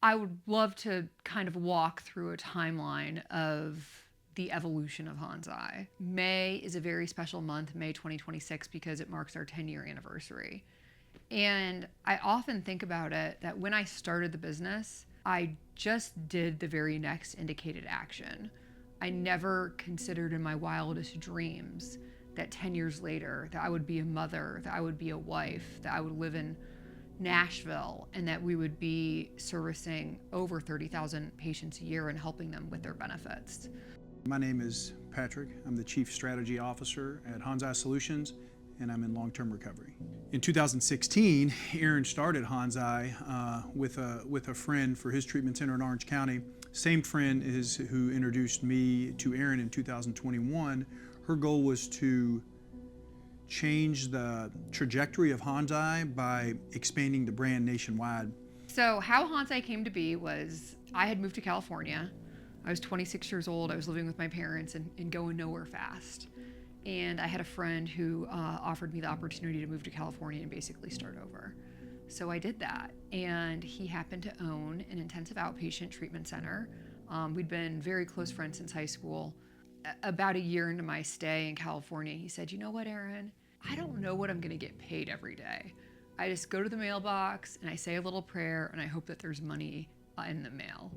I would love to kind of walk through a timeline of the evolution of Hanzai. May is a very special month, May 2026, because it marks our 10-year anniversary. And I often think about it that when I started the business, I just did the very next indicated action. I never considered in my wildest dreams that 10 years later that I would be a mother, that I would be a wife, that I would live in Nashville, and that we would be servicing over 30,000 patients a year and helping them with their benefits. My name is Patrick. I'm the Chief Strategy Officer at Hanzai Solutions, and I'm in long-term recovery. In 2016, Aaron started Hanzai with a friend for his treatment center in Orange County. Same friend is who introduced me to Aaron in 2021. Her goal was to change the trajectory of Hanzai by expanding the brand nationwide. So how Hanzai came to be was I had moved to California. I was 26 years old. I was living with my parents and going nowhere fast. And I had a friend who offered me the opportunity to move to California and basically start over. So I did that. And he happened to own an intensive outpatient treatment center. We'd been very close friends since high school. About a year into my stay in California, he said, "You know what, Aaron? I don't know what I'm gonna get paid every day. I just go to the mailbox and I say a little prayer and I hope that there's money in the mail."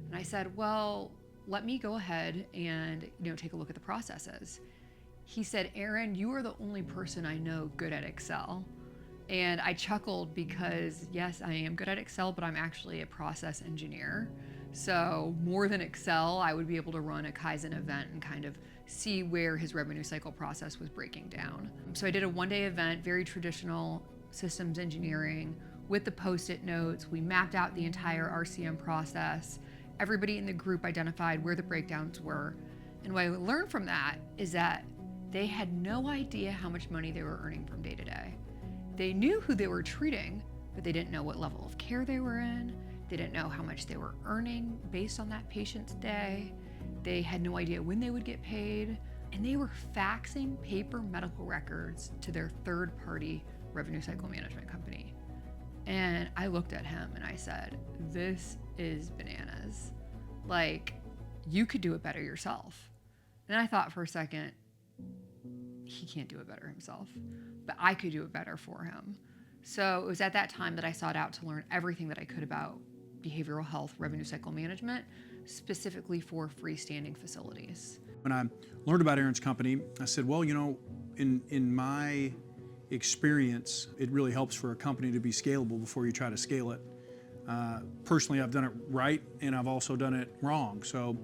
And I said, "Well, let me go ahead and take a look at the processes." He said, "Aaron, you are the only person I know good at Excel." And I chuckled because yes, I am good at Excel, but I'm actually a process engineer. So more than Excel, I would be able to run a Kaizen event and kind of see where his revenue cycle process was breaking down. So I did a one-day event, very traditional systems engineering with the Post-it notes. We mapped out the entire RCM process. Everybody in the group identified where the breakdowns were. And what I learned from that is that they had no idea how much money they were earning from day to day. They knew who they were treating, but they didn't know what level of care they were in. They didn't know how much they were earning based on that patient's day. They had no idea when they would get paid. And they were faxing paper medical records to their third-party revenue cycle management company. And I looked at him and I said, "This is bananas. Like, you could do it better yourself." And I thought for a second, he can't do it better himself, but I could do it better for him. So it was at that time that I sought out to learn everything that I could about behavioral health revenue cycle management, specifically for freestanding facilities. When I learned about Aaron's company, I said, well, in my experience, it really helps for a company to be scalable before you try to scale it. Personally, I've done it right, and I've also done it wrong. So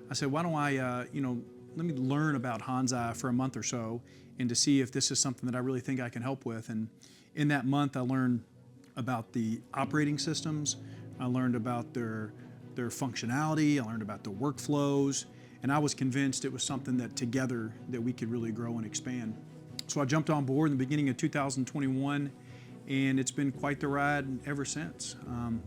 I said, why don't I, let me learn about Hanzai for a month or so and to see if this is something that I really think I can help with. And in that month, I learned about the operating systems. I learned about their functionality. I learned about the workflows. And I was convinced it was something that together that we could really grow and expand. So I jumped on board in the beginning of 2021, and it's been quite the ride ever since.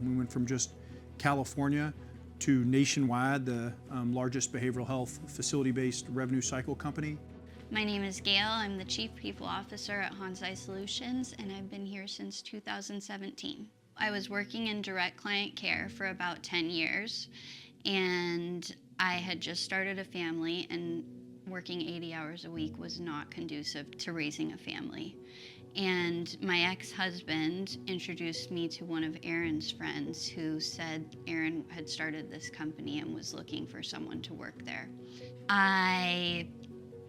We went from just California to nationwide, the largest behavioral health facility-based revenue cycle company. My name is Gail. I'm the Chief People Officer at Hanzai Solutions, and I've been here since 2017. I was working in direct client care for about 10 years, and I had just started a family, and working 80 hours a week was not conducive to raising a family. And my ex-husband introduced me to one of Aaron's friends who said Aaron had started this company and was looking for someone to work there. I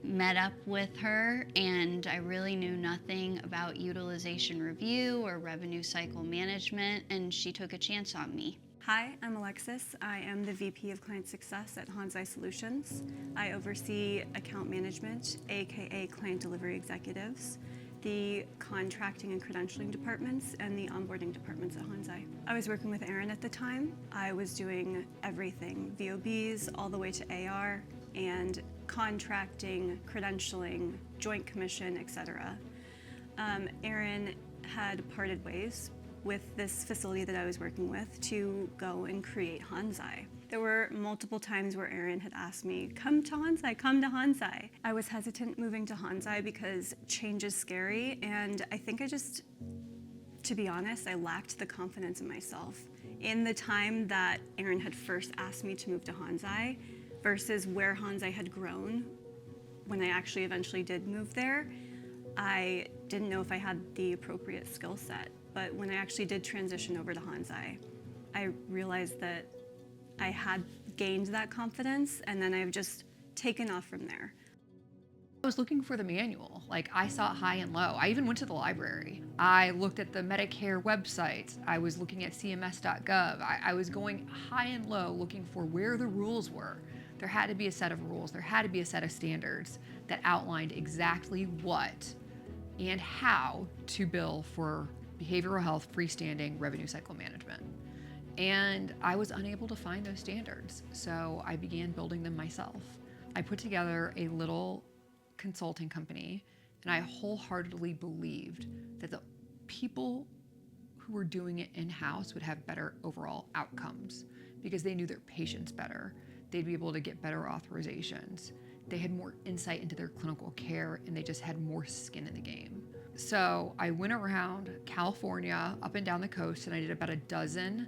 met up with her, and I really knew nothing about utilization review or revenue cycle management, and she took a chance on me. Hi, I'm Alexis. I am the VP of Client Success at Hanzai Solutions. I oversee account management, aka client delivery executives, the contracting and credentialing departments, and the onboarding departments at Hanzai. I was working with Aaron at the time. I was doing everything, VOBs all the way to AR, and contracting, credentialing, joint commission, etc. Aaron had parted ways with this facility that I was working with to go and create Hanzai. There were multiple times where Aaron had asked me, come to Hanzai, come to Hanzai. I was hesitant moving to Hanzai because change is scary, and I think to be honest, I lacked the confidence in myself In the time that Aaron had first asked me to move to Hansai versus where Hansai had grown when I actually eventually did move there, I didn't know if I had the appropriate skill set. But when I actually did transition over to Hansai, I realized that I had gained that confidence, and then I've just taken off from there. I was looking for the manual. Like, I saw high and low. I even went to the library. I looked at the Medicare websites. I was looking at cms.gov. I was going high and low looking for where the rules were. There had to be a set of rules. There had to be a set of standards that outlined exactly what and how to bill for behavioral health freestanding revenue cycle management. And I was unable to find those standards. So I began building them myself. I put together a little consulting company, and I wholeheartedly believed that the people who were doing it in-house would have better overall outcomes because they knew their patients better. They'd be able to get better authorizations. They had more insight into their clinical care, and they just had more skin in the game. So I went around California, up and down the coast, and I did about a dozen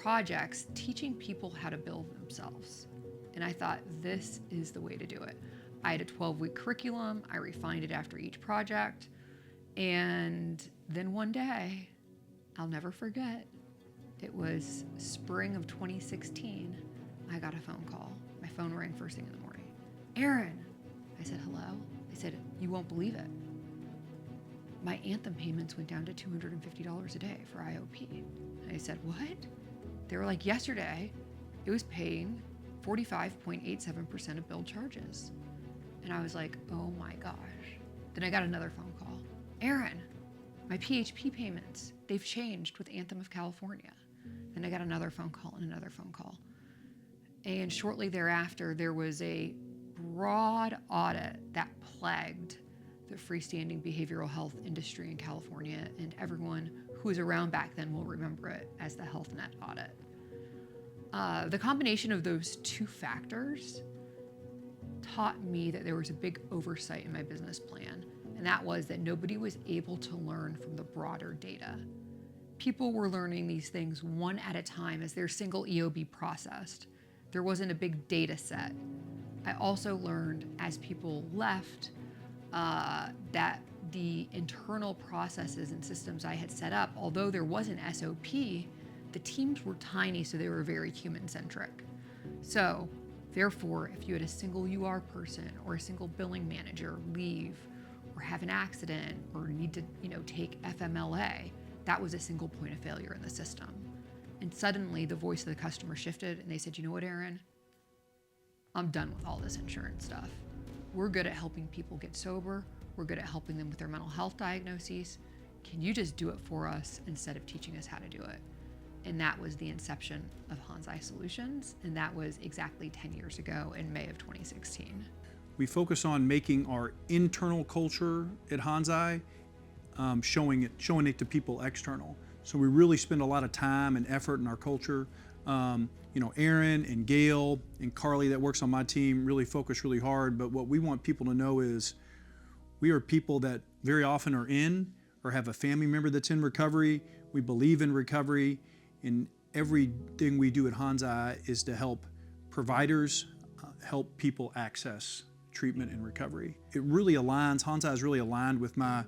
projects teaching people how to bill themselves. And I thought, this is the way to do it. I had a 12-week curriculum. I refined it after each project. And then one day, I'll never forget, it was spring of 2016, I got a phone call. My phone rang first thing in the morning. Aaron. I said, hello? They said, you won't believe it. My Anthem payments went down to $250 a day for IOP. And I said, what? They were like, yesterday, it was paying 45.87% of billed charges. And I was like, oh my gosh. Then I got another phone call. Aaron, my PHP payments, they've changed with Anthem of California. Then I got another phone call and another phone call. And shortly thereafter, there was a broad audit that plagued the freestanding behavioral health industry in California, and everyone who was around back then will remember it as the Health Net audit. The combination of those two factors taught me that there was a big oversight in my business plan, and that was that nobody was able to learn from the broader data. People were learning these things one at a time as their single EOB processed. There wasn't a big data set. I also learned as people left that the internal processes and systems I had set up, although there was an SOP, the teams were tiny, so they were very human-centric. So, therefore, if you had a single UR person or a single billing manager leave or have an accident or need to, take FMLA, that was a single point of failure in the system. And suddenly the voice of the customer shifted and they said, you know what, Aaron? I'm done with all this insurance stuff. We're good at helping people get sober. We're good at helping them with their mental health diagnoses. Can you just do it for us instead of teaching us how to do it? And that was the inception of Hansai Solutions, and that was exactly 10 years ago in May of 2016. We focus on making our internal culture at Hansai, showing it to people external. So we really spend a lot of time and effort in our culture. Aaron and Gail and Carly that works on my team really focus really hard, but what we want people to know is we are people that very often are in or have a family member that's in recovery. We believe in recovery, and everything we do at Hansai is to help providers help people access treatment and recovery. It really aligns, Hansai is really aligned with my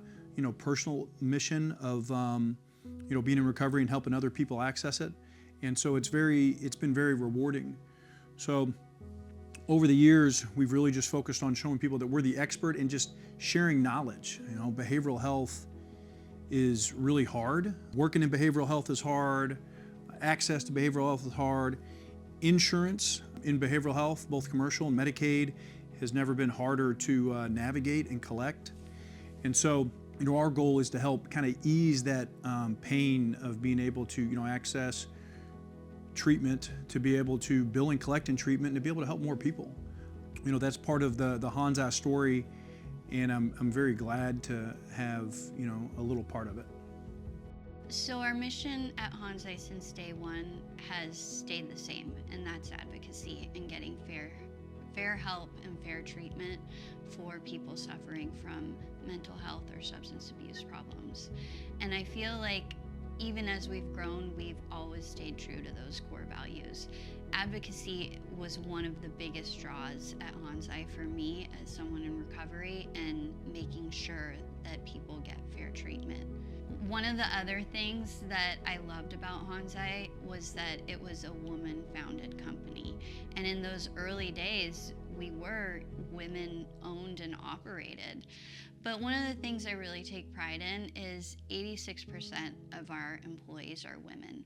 personal mission of being in recovery and helping other people access it. And so it's been very rewarding. So over the years, we've really just focused on showing people that we're the expert and just sharing knowledge. Behavioral health is really hard. Working in behavioral health is hard. Access to behavioral health is hard. Insurance in behavioral health, both commercial and Medicaid, has never been harder to navigate and collect. And so, our goal is to help kind of ease that pain of being able to, access treatment, to be able to bill and collect in treatment, and to be able to help more people. That's part of the Hansai story, and I'm very glad to have, a little part of it. So our mission at Hansai since day one has stayed the same, and that's advocacy and getting fair help and fair treatment for people suffering from mental health or substance abuse problems. And I feel like even as we've grown, we've always stayed true to those core values. Advocacy was one of the biggest draws at Hansai for me as someone in recovery, and making sure that people get fair treatment. One of the other things that I loved about Hansai was that it was a woman-founded company. And in those early days, we were women-owned and operated. But one of the things I really take pride in is 86% of our employees are women.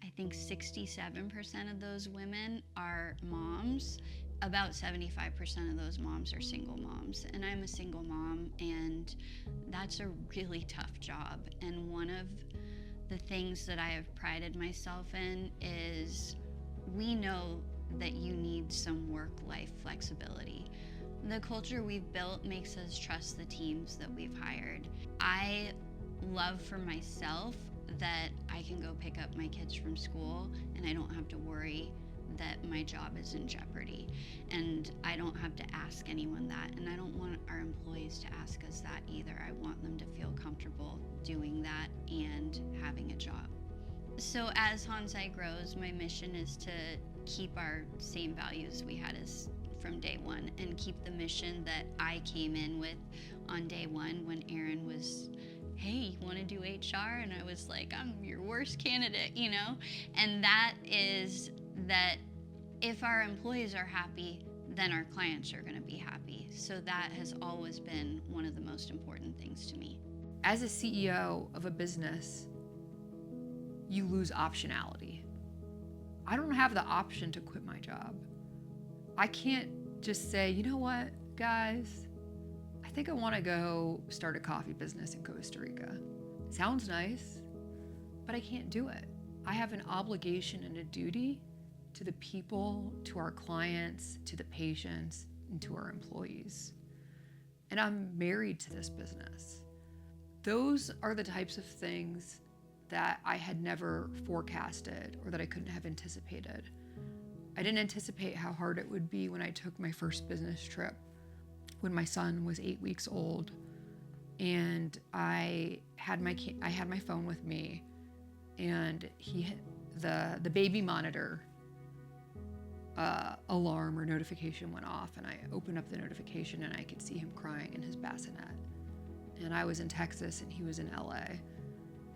I think 67% of those women are moms. About 75% of those moms are single moms. And I'm a single mom, and that's a really tough job. And one of the things that I have prided myself in is we know that you need some work-life flexibility. The culture we've built makes us trust the teams that we've hired. I love for myself that I can go pick up my kids from school and I don't have to worry that my job is in jeopardy. And I don't have to ask anyone that. And I don't want our employees to ask us that either. I want them to feel comfortable doing that and having a job. So as Hansai grows, my mission is to keep our same values we had as from day one, and keep the mission that I came in with on day one when Aaron was, hey, you want to do HR? And I was like, I'm your worst candidate, you know? And that is that if our employees are happy, then our clients are going to be happy. So that has always been one of the most important things to me. As a CEO of a business, you lose optionality. I don't have the option to quit my job. I can't just say, you know what, guys, I think I want to go start a coffee business in Costa Rica. Sounds nice, but I can't do it. I have an obligation and a duty to the people, to our clients, to the patients, and to our employees. And I'm married to this business. Those are the types of things that I had never forecasted or that I couldn't have anticipated. I didn't anticipate how hard it would be when I took my first business trip when my son was 8 weeks old, and I had my phone with me, and the baby monitor alarm or notification went off, and I opened up the notification and I could see him crying in his bassinet. And I was in Texas and he was in LA,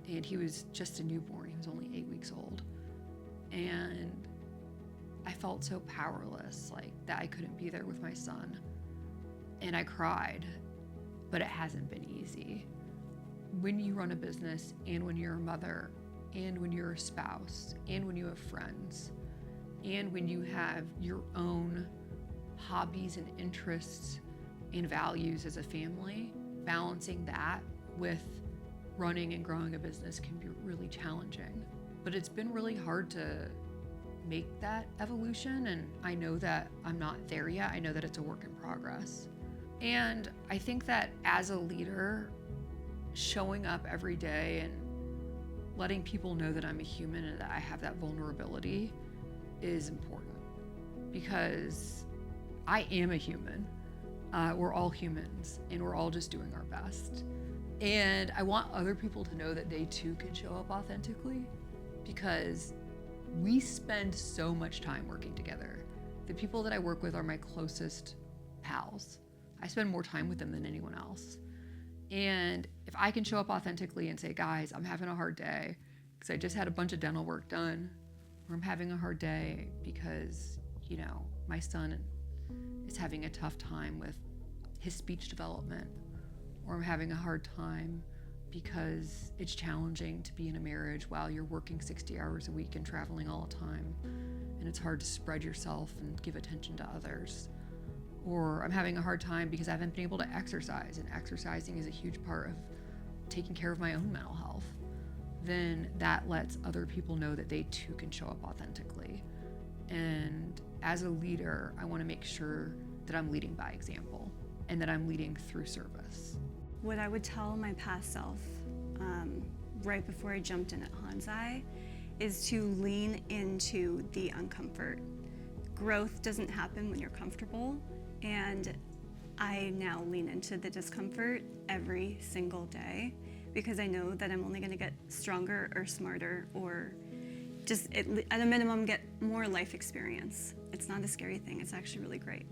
and he was just a newborn. He was only 8 weeks old, and I felt so powerless, like that I couldn't be there with my son. And I cried, but it hasn't been easy. When you run a business, and when you're a mother, and when you're a spouse, and when you have friends, and when you have your own hobbies and interests and values as a family, balancing that with running and growing a business can be really challenging. But it's been really hard to make that evolution, and I know that I'm not there yet. I know that it's a work in progress. And I think that as a leader, showing up every day and letting people know that I'm a human and that I have that vulnerability is important, because I am a human. We're all humans, and we're all just doing our best. And I want other people to know that they too can show up authentically, because we spend so much time working together. The people that I work with are my closest pals. I spend more time with them than anyone else. And if I can show up authentically and say, guys, I'm having a hard day because I just had a bunch of dental work done, or I'm having a hard day because, you know, my son is having a tough time with his speech development, or I'm having a hard time because it's challenging to be in a marriage while you're working 60 hours a week and traveling all the time, and it's hard to spread yourself and give attention to others. Or I'm having a hard time because I haven't been able to exercise, and exercising is a huge part of taking care of my own mental health. Then that lets other people know that they too can show up authentically. And as a leader, I want to make sure that I'm leading by example and that I'm leading through service. What I would tell my past self right before I jumped in at Hansai is to lean into the uncomfort. Growth doesn't happen when you're comfortable, and I now lean into the discomfort every single day. because I know that I'm only going to get stronger or smarter or just at a minimum get more life experience. It's not a scary thing. It's actually really great.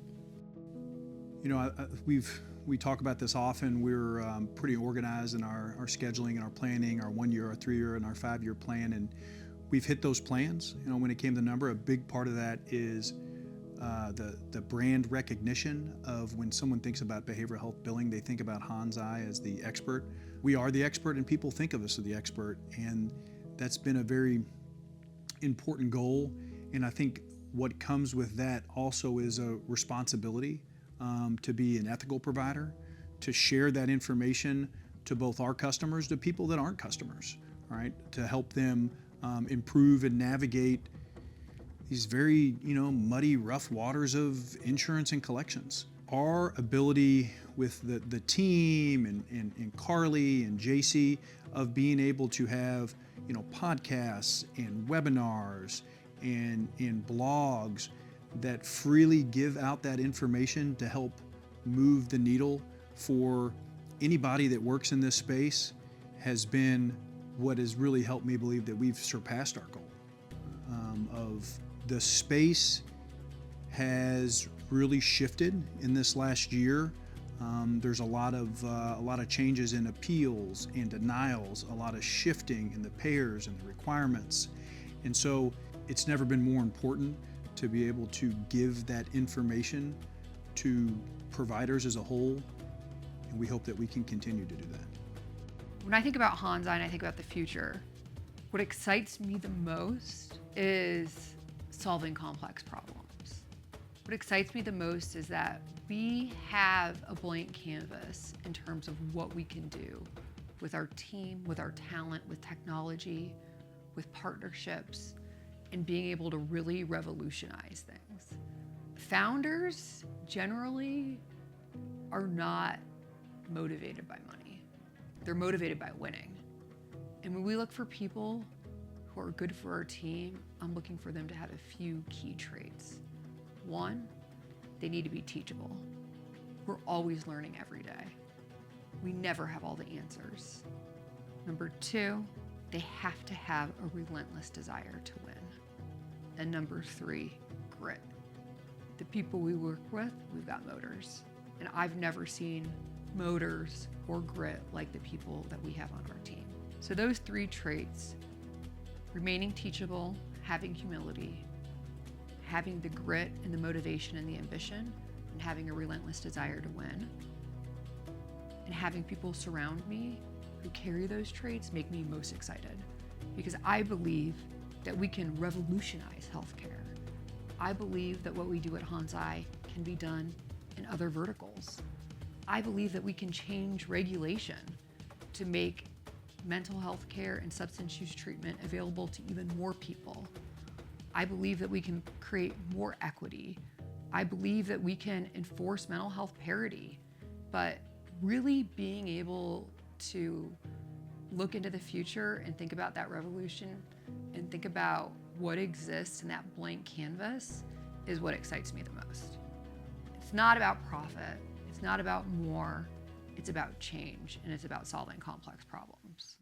You know, we talk about this often. We're pretty organized in our scheduling and our planning, our 1 year, our 3 year, and our 5 year plan, and we've hit those plans. You know, when it came to number, a big part of that is the brand recognition of when someone thinks about behavioral health billing, they think about Hans-I as the expert. We are the expert, and people think of us as the expert, and that's been a very important goal. And I think what comes with that also is a responsibility to be an ethical provider, to share that information to both our customers, to people that aren't customers, right? To help them improve and navigate these very, muddy, rough waters of insurance and collections. Our ability with the team and Carly and JC of being able to have, podcasts and webinars and blogs that freely give out that information to help move the needle for anybody that works in this space has been what has really helped me believe that we've surpassed our goal. Of the space has really shifted in this last year. There's a lot of changes in appeals and denials, a lot of shifting in the payers and the requirements, and so it's never been more important to be able to give that information to providers as a whole, and we hope that we can continue to do that. When I think about Hans-I and I think about the future, what excites me the most is solving complex problems. What excites me the most is that we have a blank canvas in terms of what we can do with our team, with our talent, with technology, with partnerships, and being able to really revolutionize things. Founders generally are not motivated by money. They're motivated by winning. And when we look for people who are good for our team, I'm looking for them to have a few key traits. One, they need to be teachable. We're always learning every day. We never have all the answers. Number two, they have to have a relentless desire to win. And number three, grit. The people we work with, we've got motors. And I've never seen motors or grit like the people that we have on our team. So those three traits, remaining teachable, having humility, having the grit and the motivation and the ambition, and having a relentless desire to win, and having people surround me who carry those traits make me most excited, because I believe that we can revolutionize healthcare. I believe that what we do at Hans-I can be done in other verticals. I believe that we can change regulation to make mental health care and substance use treatment available to even more people. I believe that we can create more equity. I believe that we can enforce mental health parity, but really being able to look into the future and think about that revolution and think about what exists in that blank canvas is what excites me the most. It's not about profit. It's not about more. It's about change, and it's about solving complex problems.